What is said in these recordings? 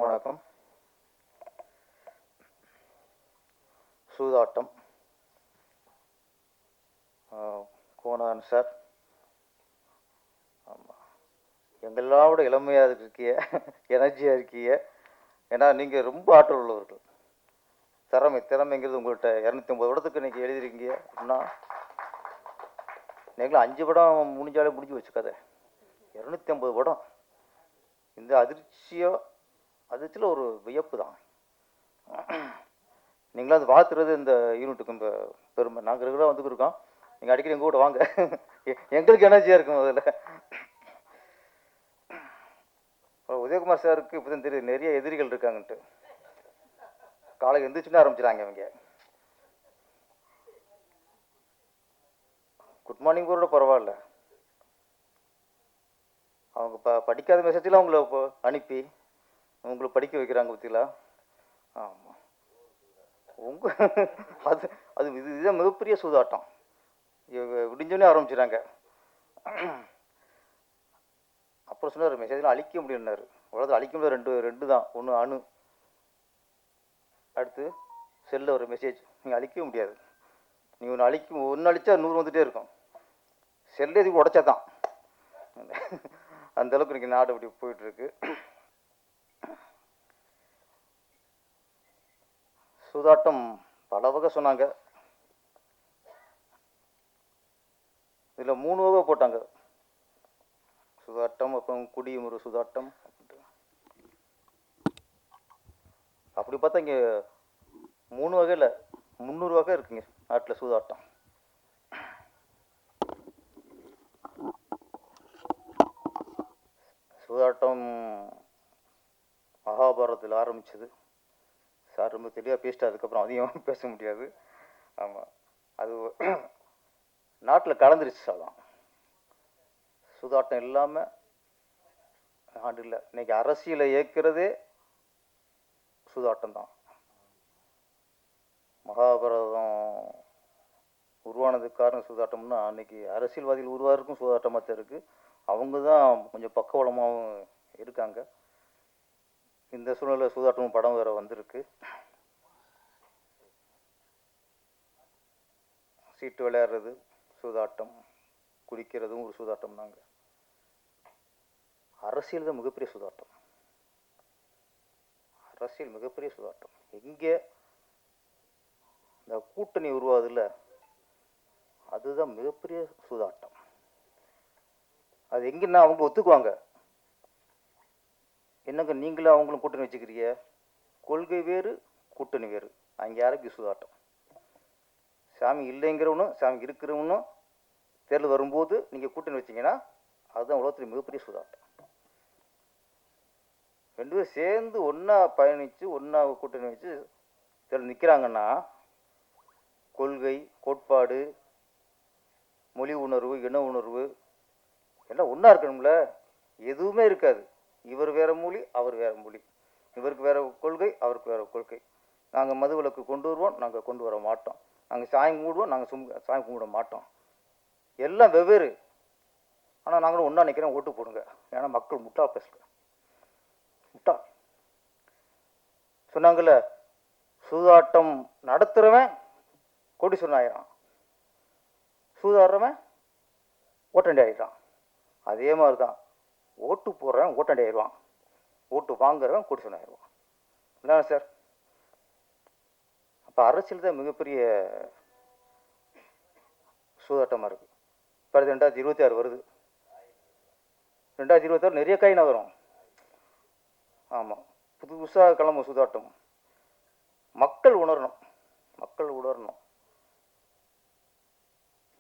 எல்லோருக்கும் வணக்கம். சூதாட்டம். கோணான் சார், ஆமாம், எங்களோட இளமையாக இருக்கிய, எனர்ஜியாக இருக்கிய. ஏன்னா நீங்கள் ரொம்ப ஆற்றல் உள்ளவர்கள். திறமைங்கிறது உங்கள்கிட்ட 250 படத்துக்கு இன்றைக்கி எழுதிருக்கீங்க அப்படின்னா, நீங்களும் 5 படம் முடிஞ்சாலே முடிஞ்சு வச்சுக்காத. 250 படம். இந்த அதிர்ச்சியில் ஒரு வியப்பு தான். நீங்களும் அது பார்த்துறது இந்த யூனிட்டுக்கு இந்த பெருமை. நாங்கள் ரெகுலராக வந்துருக்கோம், நீங்கள் அடிக்கடி எங்கள் கூட வாங்க. எங்களுக்கு எனர்ஜியாக இருக்கும். அதில் உதயகுமார் சாருக்கு இப்போ தான் தெரியுது நிறைய எதிரிகள் இருக்காங்கன்ட்டு. காலையில் எந்திரிச்சுன்னு ஆரம்பிச்சிடாங்க அவங்க. குட் மார்னிங் கூட பரவாயில்ல, அவங்க படிக்காத மெசேஜெலாம் அவங்கள அனுப்பி உங்களை படிக்க வைக்கிறாங்க பற்றிங்களா. ஆமாம், அது அது இதுதான் மிகப்பெரிய சூதாட்டம். விடிஞ்சோடனே ஆரம்பிச்சிடாங்க. அப்புறம் சொன்னார் மெசேஜ்லாம் அழிக்க முடியும்னாரு. அவ்வளோதான், அழிக்க முடியாது. ரெண்டு தான். ஒன்று அணு, அடுத்து செல்லில் ஒரு மெசேஜ். நீங்கள் அழிக்க முடியாது. நீங்கள் ஒன்று அழிச்சா 100 வந்துகிட்டே இருக்கும். செல்லே இதுக்கு உடைச்சா தான். அந்தளவுக்கு இன்றைக்கி நாடு அப்படி போயிட்டுருக்கு. சூதாட்டம் பல வகை சொன்னாங்க. இதில் 3 வகை போட்டாங்க. சூதாட்டம், அப்புறம் குடியுமுறை சூதாட்டம். அப்படி பார்த்தா இங்கே 3 வகையில் 300 வகை இருக்குங்க நாட்டில் சூதாட்டம். சூதாட்டம் மகாபாரதத்தில் ஆரம்பிச்சது. சார் ரொம்ப தெளிவாக பேசிட்டு அதுக்கப்புறம் அதிகமாக பேச முடியாது. ஆமாம், அது நாட்டில் கலந்துருச்சு. சாதான் சூதாட்டம் இல்லாமல் நாடு இல்லை. இன்னைக்கு அரசியலை இயக்கிறதே சூதாட்டம் தான். மகாபாரதம் உருவானதுக்கு காரணம் சூதாட்டம்னா, அன்னைக்கு அரசியல்வாதிகள் உருவாருக்கும் சூதாட்டமாக தான் இருக்குது. அவங்க தான் கொஞ்சம் பக்கவளமாகவும் இருக்காங்க. இந்த சூழ்நிலை சூதாட்டம் படம் வேறு வந்திருக்கு. சீட்டு விளையாடுறது சூதாட்டம், குடிக்கிறதும் ஒரு சூதாட்டம் தாங்க. அரசியல் தான் மிகப்பெரிய சூதாட்டம். அரசியல் மிகப்பெரிய சூதாட்டம். எங்கே இந்த கூட்டணி உருவாதுல்ல, அதுதான் மிகப்பெரிய சூதாட்டம். அது எங்கன்னா அவங்க ஒத்துக்குவாங்க. என்னங்க நீங்களும் அவங்களும் கூட்டணி வச்சுக்கிறீங்க, கொள்கை வேறு கூட்டணி வேறு. அங்கே யாருக்கு சூதாட்டம்? சாமி இல்லைங்கிறவனும் சாமி இருக்கிறவனும் தேர்தல் வரும்போது நீங்கள் கூட்டணி வச்சிங்கன்னா அதுதான் உலகத்தில் மிகப்பெரிய சூதாட்டம். 2 பேரும் சேர்ந்து ஒன்றா பயணித்து ஒன்றா கூட்டணி வச்சு தேர்தல் நிற்கிறாங்கன்னா, கொள்கை, கோட்பாடு, மொழி உணர்வு, இன உணர்வு எல்லாம் ஒன்றா இருக்கணும்ல. எதுவுமே இருக்காது. இவர் வேற மொழி, அவர் வேற மொழி, இவருக்கு வேற கொள்கை, அவருக்கு வேற கொள்கை. நாங்கள் மது விலக்கு கொண்டு வருவோம், நாங்கள் கொண்டு வர மாட்டோம். நாங்கள் சாமி கும்பிடுவோம், நாங்கள் சாமி கும்பிட மாட்டோம். எல்லாம் வெவ்வேறு. ஆனால் நாங்களும் ஒன்றா நிற்கிறோம், ஓட்டு போடுங்க. ஏன்னா மக்கள் முட்டாள் பேசல, முட்டாள். சொன்னாங்கல்ல, சூதாட்டம் நடத்துகிறவன் கோடீஸ்வரன் ஆயிடான், சூதாடுறவன் ஓட்டாண்டி ஆகிட்டான். அதே மாதிரி தான் ஓட்டு போடுறவன் ஓட்டாண்டி ஆயிடுவான், ஓட்டு வாங்குறவன் கோடீஸ்வரன் ஆயிடுவான். இல்லை சார்? அப்போ அரசியல் தான் மிகப்பெரிய சூதாட்டமாக இருக்குது. இப்போ 2026 வருது. 2026 நிறைய காயினா வரும். ஆமாம், புதுசாக கிளம்பும் சூதாட்டம். மக்கள் உணரணும், மக்கள் உணரணும்.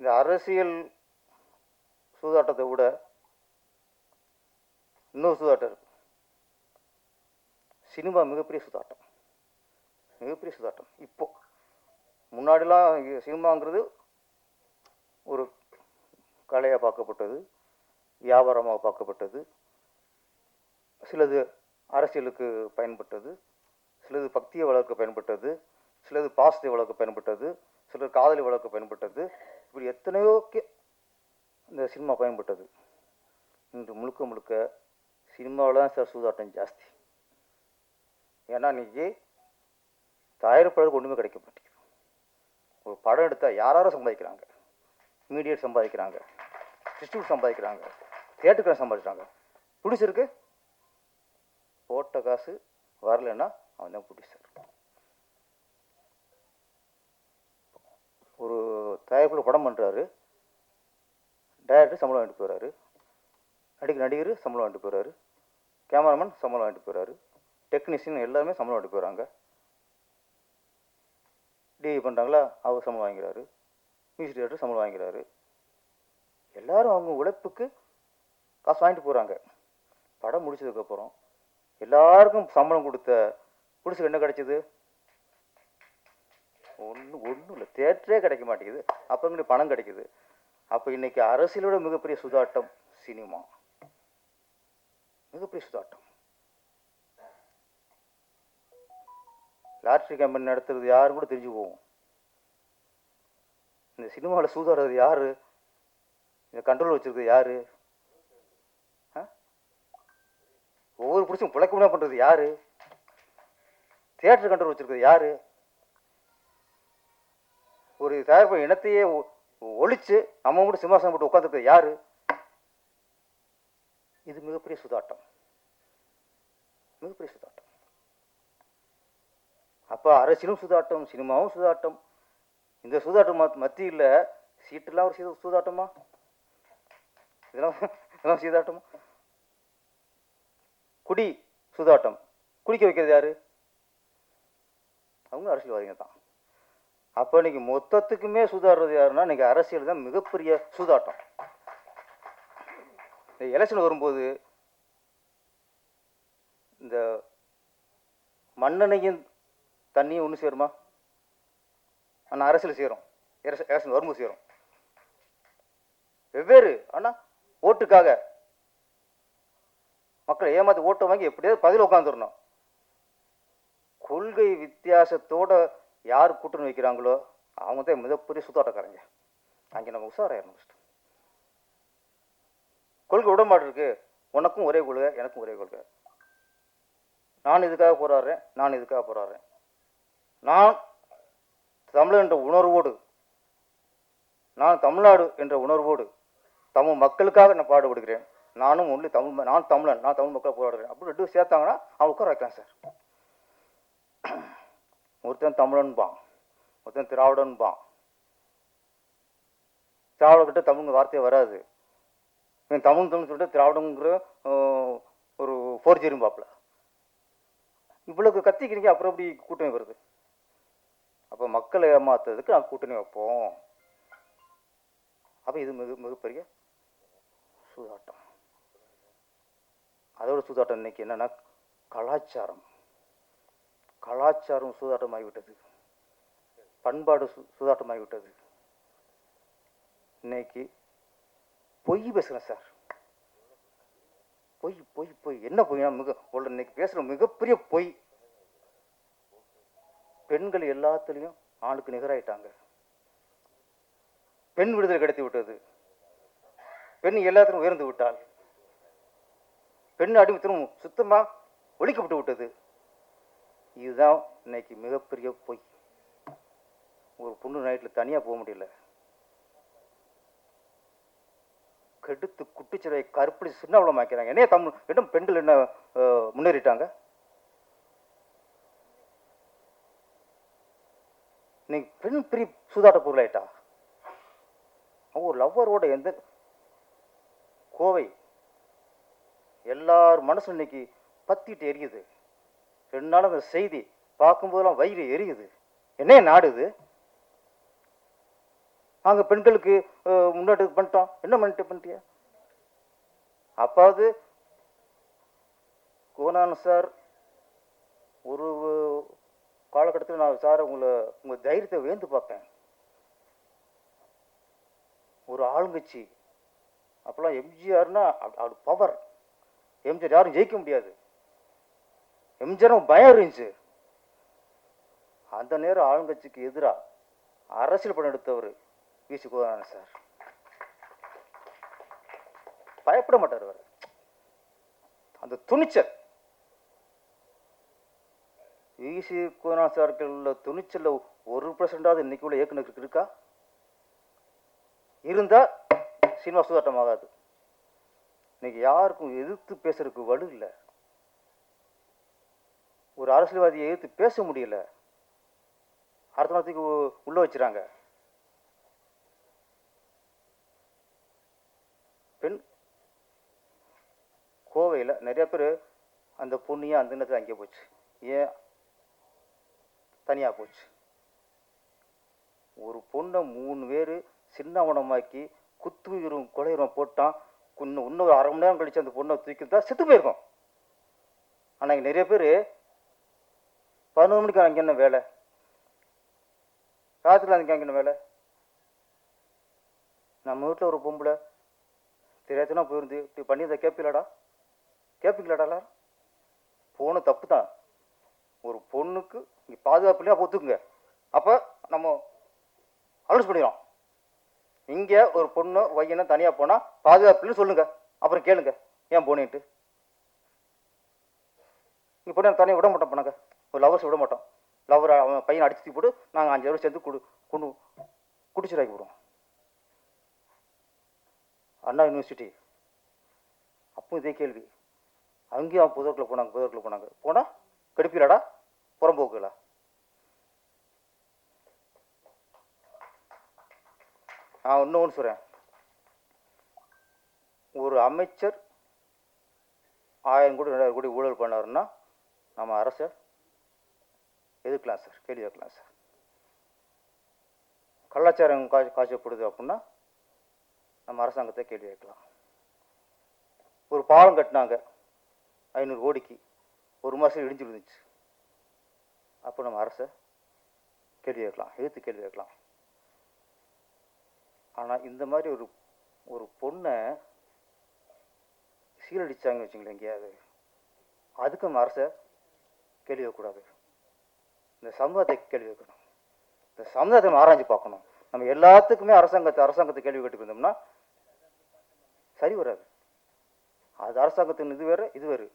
இந்த அரசியல் சூதாட்டத்தை விட இன்னொரு சூதாட்டம் இருக்கு. சினிமா மிகப்பெரிய சூதாட்டம், மிகப்பெரிய சூதாட்டம். இப்போ முன்னாடிலாம் சினிமாங்கிறது ஒரு கலையாக பார்க்கப்பட்டது, வியாபாரமாக பார்க்கப்பட்டது. சிலது அரசியலுக்கு பயன்பட்டது, சிலது பக்தியை வளர்க்க பயன்பட்டது, சிலது பாசத்தை வளர்க்க பயன்பட்டது, சிலர் காதலை வளர்க்க பயன்பட்டது. இப்படி எத்தனையோக்கு இந்த சினிமா பயன்பட்டது. இன்று முழுக்க முழுக்க சினிமாவில் தான் சார் சூதாட்டம் ஜாஸ்தி. ஏன்னா இன்னைக்கு தயாரிப்பாளருக்கு ஒன்றுமே கிடைக்க மாட்டேங்குது. ஒரு படம் எடுத்தால் யாரும் சம்பாதிக்கிறாங்க, இமீடியட் சம்பாதிக்கிறாங்க, டிஸ்ட்ரிபியூட் சம்பாதிக்கிறாங்க, தியேட்டருக்கு சம்பாதிக்கிறாங்க. ப்ரொடியூசருக்கு போட்ட காசு வரலன்னா அவன் தான் ப்ரொடியூசர். ஒரு தயாரிப்பில் படம் பண்ணுறாரு, டைரக்டர் சம்பளம் வாங்கிட்டு போகிறாரு, நடிகர் சம்பளம் வாங்கிட்டு போகிறாரு, கேமராமேன் சம்பளம் வாங்கிட்டு போகிறாரு, டெக்னீஷியன் எல்லாருமே சம்பளம் வாங்கிட்டு போகிறாங்க. டிவி பண்ணுறாங்களா, அவர் சம்பளம் வாங்கிறாரு, மியூசிக் டைரக்டர் சம்பளம் வாங்கிறாரு. எல்லாரும் அவங்க உழைப்புக்கு காசு வாங்கிட்டு போகிறாங்க. படம் முடிச்சதுக்கப்புறம் எல்லாருக்கும் சம்பளம் கொடுத்த புடிச்சுக்கு என்ன கிடைச்சிது? ஒன்றும் இல்லை, தேட்டரே கிடைக்க மாட்டேங்குது. அப்போ பணம் கிடைக்குது. அப்போ இன்னைக்கு அரசியலோட மிகப்பெரிய சுதாட்டம் சினிமா, மிகப்பெரிய சுதாட்டம். லாட்ரி கம்பெனி நடத்துறது யாரும் கூட தெரிஞ்சு போகும். இந்த சினிமாவில் சூதாடுறது யாரு, இந்த கண்ட்ரோல் வச்சிருக்கிறது யாரு, ஒவ்வொரு புடிச்சும் பிழைக்க முடியாம பண்றது யாரு, தியேட்டர் கண்ட்ரோல் வச்சிருக்கிறது யாரு, ஒரு தயாரிப்பு இனத்தையே ஒழிச்சு நம்ம கூட சிம்மாசனம் போட்டு உட்காந்துருக்கிறது யாரு? இது மிகப்பெரிய சுதாட்டம், மிகப்பெரிய சுதாட்டம். அப்ப அரசியலும் சுதாட்டம், சினிமாவும் சுதாட்டம். இந்த சுதாட்டம் மத்தியில் சீட்டெல்லாம் ஒரு சூதாட்டமா? இதெல்லாம் சூதாட்டமா? குடி சூதாட்டம், குடிக்க வைக்கிறது யாரு? அவங்க அரசியல்வாதிங்க தான். அப்ப இன்னைக்கு மொத்தத்துக்குமே சூதாடுறது யாருன்னா இன்னைக்கு அரசியல் தான் மிகப்பெரிய சூதாட்டம். இந்த எலெக்ஷன் வரும்போது இந்த மண்ணெண்ணையும் தண்ணியும் ஒன்று சேருமா? ஆனால் அரசியல் சேரும், எலெக்ஷன் வரும்போது சேரும். வெவ்வேறு, ஆனால் ஓட்டுக்காக மக்களை ஏமாத்தி ஓட்டை வாங்கி எப்படியாவது பதில் உட்காந்துடணும். கொள்கை வித்தியாசத்தோட யார் கூட்டணி வைக்கிறாங்களோ அவங்க தான் மிகப்பெரிய சுத்தாட்டக்காரங்க. அங்கே நம்ம உஷாராயிரணும். கொள்கை உடன்பாடு இருக்கு, உனக்கும் ஒரே கொள்கை எனக்கும் ஒரே கொள்கை, நான் இதுக்காக போராடுறேன், நான் இதுக்காக போராடுறேன், நான் தமிழ் என்ற உணர்வோடு, நான் தமிழ்நாடு என்ற உணர்வோடு தமிழ் மக்களுக்காக நான் பாடுபடுகிறேன், நானும் ஒன்லி தமிழ், நான் தமிழன், நான் தமிழ் மக்கள் போராடுறேன் அப்படி ரெண்டு சேர்த்தாங்கன்னா அவங்க உட்கார வைக்கலாம் சார். ஒருத்தன் தமிழன்பான், ஒருத்தன் திராவிடன்பான். திராவிடக்கிட்ட தமிழ் வார்த்தையே வராது. தமிழ் சொல்லிட்டு திராவிடங்கிற ஒரு போர்ஜரியும் பாப்பில் இவ்வளவு கத்திக்கிறீங்க, அப்புறம் எப்படி கூட்டணி வருது? அப்போ மக்களை ஏமாத்துறதுக்கு நாங்கள் கூட்டணி வைப்போம். அப்போ இது மிகப்பெரிய சூதாட்டம். அதோட சூதாட்டம் இன்னைக்கு என்னன்னா கலாச்சாரம். கலாச்சாரம் சூதாட்டமாகிவிட்டது, பண்பாடு சூதாட்டமாகிவிட்டது. இன்னைக்கு பொய் பேசுகிறேன் சார், பொய் பொய் பொய். என்ன பொய்னா இன்னைக்கு பேசுகிற மிகப்பெரிய பொய். பெண்கள் எல்லாத்துலேயும் ஆணுக்கு நிகராயிட்டாங்க. பெண் விடுதலை கிடைத்து விட்டது. பெண் எல்லாத்திலும் உயர்ந்து விட்டால். பெண் அடிமைத்தனம் சுத்தமாக ஒழிக்கப்பட்டு விட்டது. இதுதான் இன்னைக்கு மிகப்பெரிய பொய். ஒரு பொண்ணு நைட்டில் தனியாக போக முடியல, கெடுத்து குட்டிச்சிறை கருப்படி சின்ன மாக்கிறாங்க. என்ன தமிழ் இடம் பெண்கள் என்ன முன்னேறிட்டாங்க? இன்னைக்கு பெண் பிரி சூதாட்ட பொருளாயிட்டா. ஒரு லவ்வரோட எந்த கோவை எல்லார் மனசும் இன்னைக்கு பத்திட்டு எரியுது. 2 நாள் அந்த செய்தி பார்க்கும்போதெல்லாம் வயிறு எரியுது. என்ன நாடுது? நாங்கள் பெண்களுக்கு முன்னாடி பண்ணிட்டோம். என்ன பண்ணிட்டியா? அப்பாவது கோனான் சார் ஒரு காலகட்டத்தில் நான் சார் உங்கள் தைரியத்தை வேந்து பார்ப்பேன். ஒரு ஆளுங்கட்சி அப்போல்லாம் எம்ஜிஆர்னா அவரு பவர். எம்ஜிஆர் யாரும் ஜெயிக்க முடியாது. எம்ஜிஆர் பயம் இருந்துச்சு. அந்த நேரம் ஆளுங்கட்சிக்கு எதிராக அரசியல் படம் எடுத்தவர் வீசி கோதான சார். பயப்பட மாட்டார் அவர். அந்த துணிச்சல் பிசி கோனாசார்கள் உள்ள துணிச்சல்ல 1% இன்னைக்கு உள்ள இயக்குநருக்கு இருக்கா? இருந்தால் சினிமா சூதாட்டம் ஆகாது. இன்னைக்கு யாருக்கும் எதிர்த்து பேசுறதுக்கு வலு இல்லை. ஒரு அரசியல்வாதியை எதிர்த்து பேச முடியல. அடுத்த நாளத்துக்கு உள்ள வச்சுறாங்க. பெண் கோவையில் நிறைய பேர் அந்த பொண்ணையே அந்த நேரத்தில் அங்கே போச்சு. ஏன் தனியாக போச்சு? ஒரு பொண்ணை 3 பேர் சின்னவனமாக்கி குத்துயிரும் கொலையுரம் போட்டான். இன்னும் ஒரு 1/2 மணி நேரம் கழிச்சு அந்த பொண்ணை தூக்கிட்டு செத்து போயிருக்கோம். ஆனால் இங்கே நிறைய பேர் 11 மணிக்கு அங்கே என்ன வேலை, ராத்திரியில் அங்கே அங்கே என்ன வேலை? நம்ம வீட்டில் ஒரு பொம்பளை தெரியாதுன்னா போயிருந்து இப்படி பண்ணி அதை கேட்பீங்களாடா எல்லாரும்? போன தப்பு தான். ஒரு பொண்ணுக்கு இங்கே பாதுகாப்பு இல்லையா ஒத்துக்குங்க. அப்போ நம்ம அலோஸ் பண்ணிடுறோம். இங்கே ஒரு பொண்ணு பையனை தனியாக போனால் பாதுகாப்பு இல்லைன்னு சொல்லுங்க. அப்புறம் கேளுங்க ஏன் போனின்ட்டு. இங்கே பொண்ணு தனியாக விட மாட்டோம். போனாங்க ஒரு லவர்ஸ் விட மாட்டோம். லவர் அவன் பையனை அடிச்சு போட்டு நாங்கள் 5 பேர் சேர்ந்து கொண்டு குடிச்சிடாக்கி விடுவோம். அண்ணா யூனிவர்சிட்டி அப்போ இதே கேள்வி. அங்கேயும் அவன் புதற்குள்ள போனாங்க. போனால் கெடுப்பீலாடா, புறம்போக்குகளா? நான் இன்னொன்று சொல்கிறேன். ஒரு அமைச்சர் 1000 கோடி 2000 கோடி ஊழல் பண்ணாருன்னா நம்ம அரசை எதிர்க்கலாம் சார், கேள்வி கேட்கலாம் சார். கலாச்சாரம் காய்ச்சப்படுது அப்படின்னா நம்ம அரசாங்கத்தை கேள்வி கேட்கலாம். ஒரு பாலம் கட்டினாங்க 500 கோடிக்கு, 1 மாதம் இடிஞ்சு விழுந்துச்சு. அப்போ நம்ம அரசை கேள்வி கேட்கலாம், எதிர்த்து கேள்வி கேட்கலாம். ஆனால் இந்த மாதிரி ஒரு பொண்ணை சீரடிச்சாங்கன்னு வச்சுங்களேன் எங்கேயாவது, அதுக்கு நம்ம அரசை கேள்வி வைக்கக்கூடாது. இந்த சமூகத்தை கேள்வி வைக்கணும். இந்த சமுதாயத்தை நம்ம ஆராய்ச்சி பார்க்கணும். நம்ம எல்லாத்துக்குமே அரசாங்கத்தை கேள்வி கேட்டுக்கு இருந்தோம்னா சரி வராது. அது அரசாங்கத்தின் இது வேறு, இது வேறு.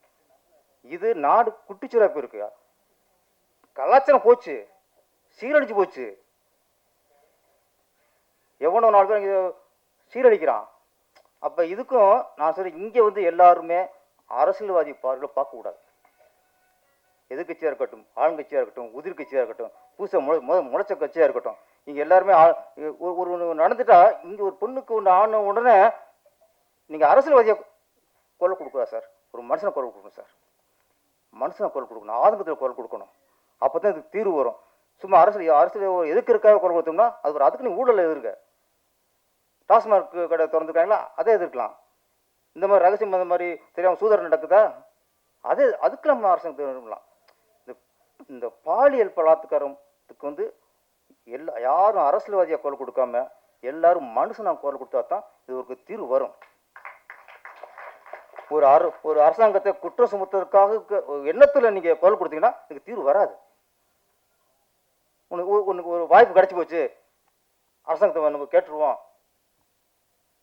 இது நாடு குட்டிச்சுராப்பு இருக்கு. கலாச்சாரம் போச்சு, சீரழிச்சு போச்சு. எவனோ 4 பேர் சீரழிக்கிறான். அப்போ இதுக்கும் நான் சொல்றேன், இங்கே எல்லாருமே அரசியல்வாதி பார்வையில் பார்க்கக்கூடாது. எதிர்கட்சியாக இருக்கட்டும், ஆளுங்கட்சியாக இருக்கட்டும், உதிர் கட்சியாக இருக்கட்டும், புதுசாக முளைச்ச கட்சியாக இருக்கட்டும், இங்கே எல்லாருமே ஒரு நடந்துட்டா இங்கே ஒரு பொண்ணுக்கு ஒன்று ஆன உடனே நீங்கள் அரசியல்வாதியை குரல் கொடுக்கூடாது சார். ஒரு மனுஷனை குரல் கொடுக்கணும் சார். மனுஷனை குரல் கொடுக்கணும், ஆதங்கத்தில் குரல் கொடுக்கணும். அப்போ தான் இதுக்கு தீர்வு வரும். சும்மா அரசியல் எதிர்க்கிறக்காக குரல் கொடுத்தோம்னா அதுக்கு நீ ஊழல் எதிர்க்க. டாஸ்மார்க் கடை திறந்துருக்காங்களா, அதே எதிர்க்கலாம். இந்த மாதிரி ரகசியம் அந்த மாதிரி தெரியாமல் சூதரம் நடக்குதா, அதுக்கு நம்ம அரசாங்கத்தை விரும்பலாம். இந்த பாலியல் பலாத்காரத்துக்கு யாரும் அரசியல்வாதியாக குரல் கொடுக்காம எல்லாரும் மனுஷனாக குரல் கொடுத்தா தான் இது ஒரு தீர்வு வரும். ஒரு அரசாங்கத்தை குற்றம் சுமத்துவதற்காக எண்ணத்தில் நீங்கள் குரல் கொடுத்தீங்கன்னா இதுக்கு தீர்வு வராது. உனக்கு ஒரு வாய்ப்பு கிடைச்சி போச்சு, அரசாங்கத்தை நம்ம கேட்டுருவோம்,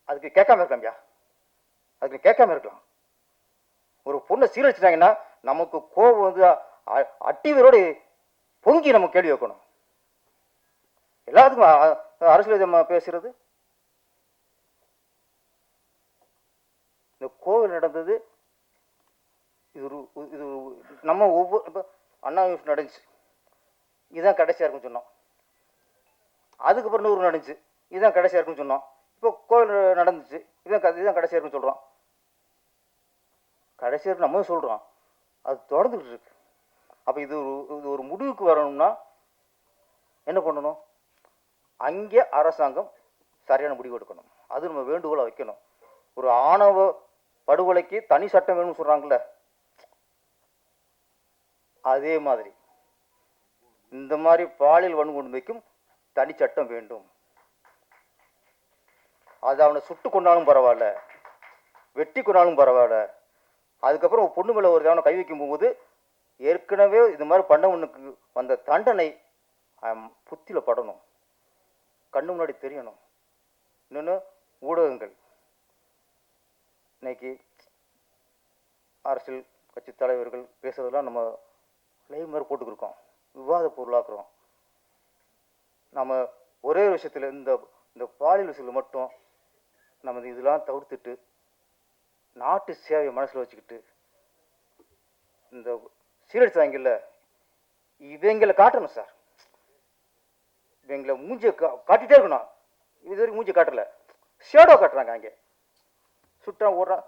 அதுக்கு கேட்காம இருக்கலாம்யா, அதுக்கு கேட்காம இருக்கலாம். ஒரு பொண்ணை சீரழிச்சிட்டாங்கன்னா நமக்கு கோபம் அட்டிவரோடு பொங்கி நம்ம கேள்வி வைக்கணும். எல்லாத்துக்கும் அரசியல் பேசுறது. இந்த கோவில் நடந்தது, இது நம்ம ஒவ்வொரு இப்போ அண்ணா யூனிவர்சிட்டி நடந்துச்சு, இதுதான் கடைசியாக இருக்குன்னு சொன்னோம். அதுக்கப்புறம் 100 நடந்துச்சு, இதுதான் கடைசியாக இருக்குன்னு சொன்னோம். இப்போ கோவில் நடந்துச்சு, இதுதான் கடைசியாக இருக்குன்னு சொல்கிறோம். கடைசியாக நம்ம சொல்கிறோம், அது தொடர்ந்துக்கிட்டு இருக்கு. அப்போ இது ஒரு முடிவுக்கு வரணும்னா என்ன பண்ணணும்? அங்கே அரசாங்கம் சரியான முடிவு எடுக்கணும். அது நம்ம வேண்டுகோளை வைக்கணும். ஒரு ஆணவ படுகொலைக்கு தனி சட்டம் வேணும்னு சொல்கிறாங்கல்ல, அதே மாதிரி இந்த மாதிரி பாலியல் வன்கொடுமைக்கும் தனி சட்டம் வேண்டும். அது அவனை சுட்டு கொண்டாலும் பரவாயில்ல, வெட்டி கொண்டாலும் பரவாயில்ல. அதுக்கப்புறம் பொண்ணு மேலே ஒரு தவணை கை வைக்கும் போகும்போது ஏற்கனவே இது மாதிரி பண்ணவனுக்கு வந்த தண்டனை புத்தியில் படணும், கண்ணு முன்னாடி தெரியணும். இன்னொன்று, ஊடகங்கள் இன்னைக்கு அரசியல் கட்சி தலைவர்கள் பேசுறதெல்லாம் நம்ம லைவ் மாதிரி போட்டுக்கிருக்கோம். விவாத பொருளாக்குறோம். நம்ம ஒரே விஷயத்தில் இந்த இந்த பாலியல் விஷயத்தில் மட்டும் நம்ம இதெல்லாம் தவிர்த்துட்டு நாட்டு சேவையை மனசில் வச்சுக்கிட்டு இந்த சீரடிச்சு வாங்கல இவங்களை காட்டணும் சார். இவங்களை மூஞ்சியை காட்டிகிட்டே இருக்கணும். இது வரைக்கும் மூஞ்சி காட்டலை, ஷேடோ காட்டுறாங்க. அங்கே சுட்டான் ஓடுறான்,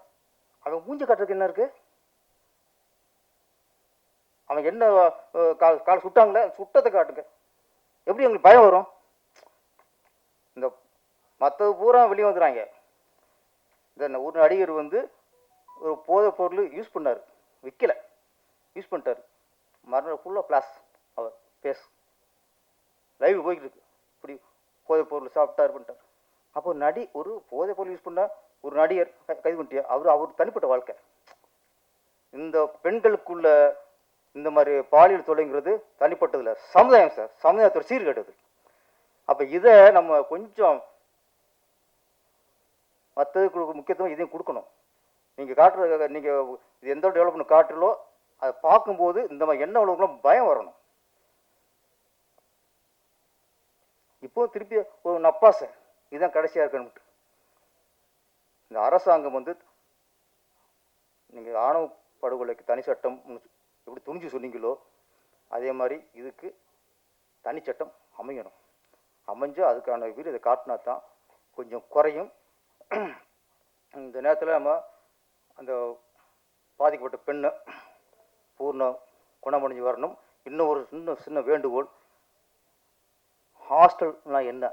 அவன் மூஞ்சி காட்டுறதுக்கு என்ன இருக்கு? அவன் என்ன காலை சுட்டாங்களே, சுட்டத்தை காட்டுங்க. எப்படி எங்களுக்கு பயம் வரும்? இந்த மற்றது பூரா வெளியே வந்துடுறாங்க. இந்த ஒரு நடிகர் வந்து ஒரு போதை பொருள் யூஸ் பண்ணார், விற்கலை, யூஸ் பண்ணிட்டார். மறுநாள் ஃபுல்லாக பிளாஸ் அவர் பேஸ் லைவ் போய்கிட்டு இருக்கு. இப்படி போதை பொருள் சாப்பிட்டார் பண்ணிட்டார். அப்போ ஒரு போதை பொருள் யூஸ் பண்ண ஒரு நடிகர் கைது பண்ணிட்டியா? அவர் தனிப்பட்ட வாழ்க்கை. இந்த பெண்களுக்குள்ள இந்த மாதிரி பாலியல் தொலைங்கிறது தனிப்பட்டதில்ல, சமுதாயம் சார், சமுதாயத்தோட சீர்கேட்டது. அப்போ இதை நம்ம கொஞ்சம் மற்றதுக்கு முக்கியத்துவம் இதையும் கொடுக்கணும். நீங்கள் காட்டுற நீங்கள் இது எந்த டெவலப்மெண்ட் காட்டுறோ அதை பார்க்கும்போது இந்த மாதிரி என்ன உலகம் பயம் வரணும். இப்போ திருப்பி ஒரு நப்பாசை இதுதான் கடைசியாக இருக்கணும். இந்த அரசாங்கம் வந்து நீங்கள் ஆணவ படுகொலைக்கு தனி சட்டம் எப்படி துணிஞ்சு சொன்னீங்களோ அதே மாதிரி இதுக்கு தனி சட்டம் அமையணும். அமைஞ்சு அதுக்கான இதை காட்டினா தான் கொஞ்சம் குறையும். இந்த நேரத்தில் நம்ம அந்த பாதிக்கப்பட்ட பெண்ணை பூர்ண குணமடைஞ்சு வரணும். இன்னும் ஒரு சின்ன வேண்டுகோள், ஹாஸ்டல்னா என்ன?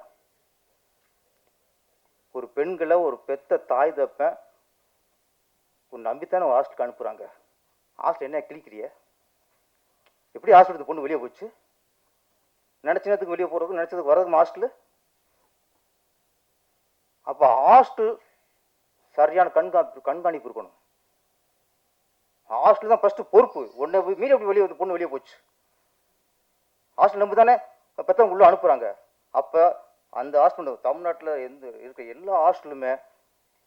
ஒரு பெண்களை ஒரு பெத்த தாய் தப்பேன் ஒரு நம்பித்தானே ஹாஸ்டலுக்கு அனுப்புகிறாங்க. ஹாஸ்டல் என்ன கிழிக்கிறிய? எப்படி ஹாஸ்டலுக்கு பொண்ணு வெளியே போச்சு? நினச்ச நேரத்துக்கு வெளியே போகிறதுக்கு நினச்சதுக்கு வர்றதுக்கு ஹாஸ்டலு. அப்போ ஹாஸ்டல் சரியான கண்காணிப்பு இருக்கணும். ஹாஸ்டல் தான் ஃபஸ்ட்டு பொறுப்பு. ஒன்றை மீறி அப்படி வெளியே வந்து பொண்ணு வெளியே போச்சு, ஹாஸ்டல் நம்பி தானே பெற்றவங்க உள்ளே அனுப்புகிறாங்க. அப்போ அந்த ஹாஸ்டல் தமிழ்நாட்டில் இருக்க எல்லா ஹாஸ்டலுமே,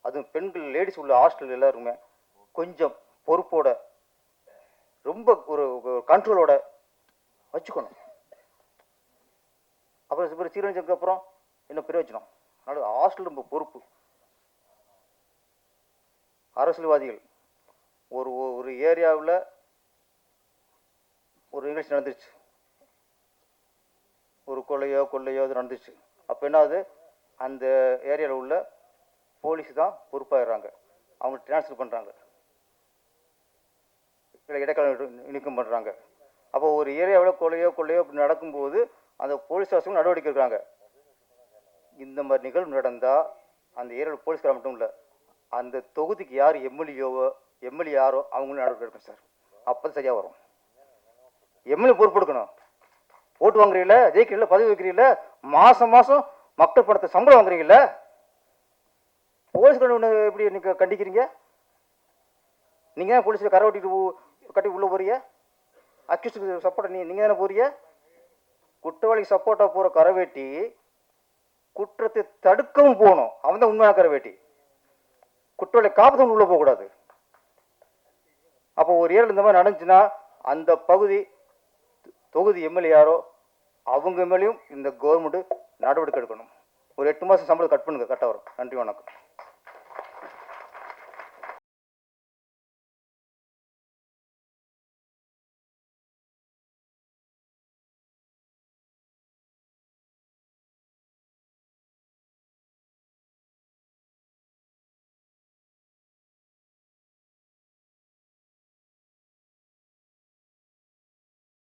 அதுவும் பெண்கள் லேடிஸ் உள்ள ஹாஸ்டல் எல்லாருமே கொஞ்சம் பொறுப்போட ரொம்ப ஒரு கண்ட்ரோலோட வச்சுக்கணும். அப்புறம் சீரழிஞ்சதுக்கு அப்புறம் என்ன பிரயோஜனம்? அதனால ஹாஸ்டல் ரொம்ப பொறுப்பு. அரசியல்வாதிகள் ஒரு ஏரியாவில் ஒரு நிகழ்ச்சி நடந்துருச்சு, ஒரு கொள்ளையோ அது நடந்துச்சு. அப்போ என்னாவது அந்த ஏரியாவில் உள்ள போலீஸ் தான் பொறுப்பாகிறாங்க, அவங்க டிரான்ஸ்ஃபர் பண்ணுறாங்க, இல்லை இடைக்கால நீக்கம் பண்ணுறாங்க. அப்போ ஒரு ஏரியாவில் கொள்ளையோ அப்படி நடக்கும்போது அந்த போலீஸ் ஸ்டேஷன் நடவடிக்கை இருக்கிறாங்க. இந்த மாதிரி நிகழ்வு நடந்தால் அந்த ஏரியாவில் போலீஸ்கார மட்டும் இல்லை, அந்த தொகுதிக்கு யார் எம்எல்ஏ யாரோ அவங்களும் நடவடிக்கை எடுக்கணும் சார். அப்போ தான் சரியாக வரும். எம்எல்ஏ பொறுப்பெடுக்கணும். ஓட்டு வாங்குறீங்கள, ஜெயிக்கிறீங்களா, பதவி வைக்கிறீங்களா, மாதம் மக்கள் பணத்தை சம்பளம் வாங்குறீங்களா, போலீஸ்கார எப்படி நீங்கள் கண்டிக்கிறீங்க? நீங்கள் தான் போலீஸில் கரை ஓட்டிட்டு கட்டி உள்ளே போறீங்க. அக்யூஸ்டுக்கு சப்போர்ட்டை நீங்கள் தானே போறீங்க. குற்றவாளிக்கு சப்போர்ட்டாக போகிற கரவேட்டி குற்றத்தை தடுக்கவும் போகணும். அவன் தான் உண்மையான கரவேட்டி. குற்றவாளி காப்பதவன் உள்ளே போகக்கூடாது. அப்போ ஒரு ஏரியாவில் இந்த மாதிரி நடந்துச்சுன்னா அந்த பகுதி தொகுதி எம்எல்ஏ யாரோ அவங்க மேலேயும் இந்த கவர்மெண்ட் நடவடிக்கை எடுக்கணும். ஒரு 8 மாதம் சம்பளம் கட் பண்ணுங்க, கரெக்டாக வரும். நன்றி, வணக்கம்.